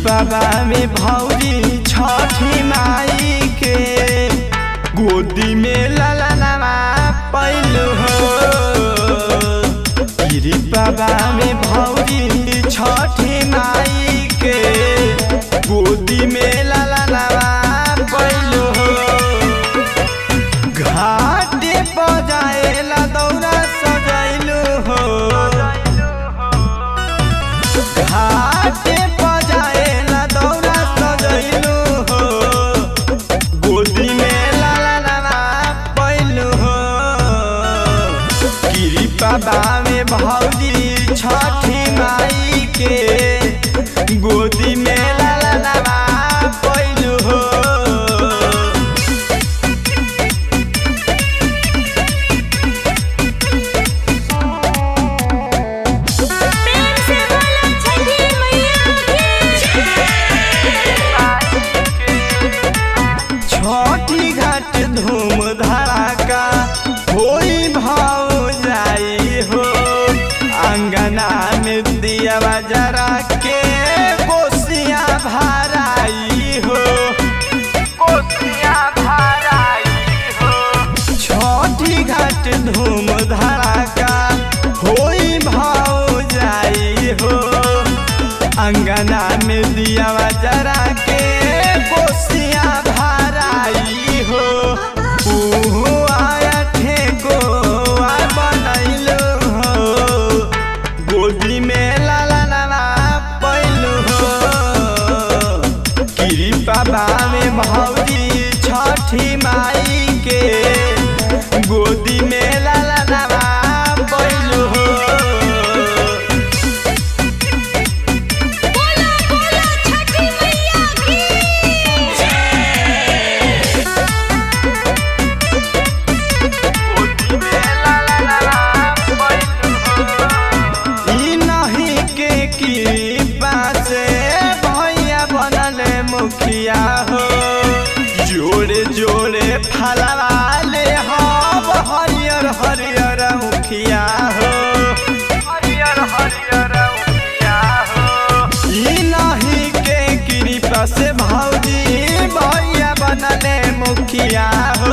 बाबा में भौजी छठी माई के गोदी में ललनवा पैलू हो। बाबा में भौजी छठी माई के गोदी में ललनवा पैलू हो। घाटे बजाएला दौरा सजैलू हो। घाटे बजाएला दौरा सजैलू हो। गोदी में ललनवा पैलू हो। बाबा में भौजी छठी माई के गोदी में ललनवा पैलू हो। छठी घाट धूम धड़ाका होई भाव जाई हो। अंगना में दिया जरा के कोसिया भराई हो। कोसिया भराई हो। छठी घाट धूम धड़ाका होई भाव जाई हो। अंगना में दिया जरा के कोसिया भराई हो। आया ठेको बनैलू हो। गोदी में ललनवा पैलू हो। बाबा में भौजी छठी माई के गोदी में ललनवा पैलू हो। मुखिया हो जोड़े जोड़े फलवा ले हम हरियर हरियर मुखिया हो। हरियर हरियर मुखिया हो। ई नहीं के कृपा से भौजी भैया बनले मुखिया हो।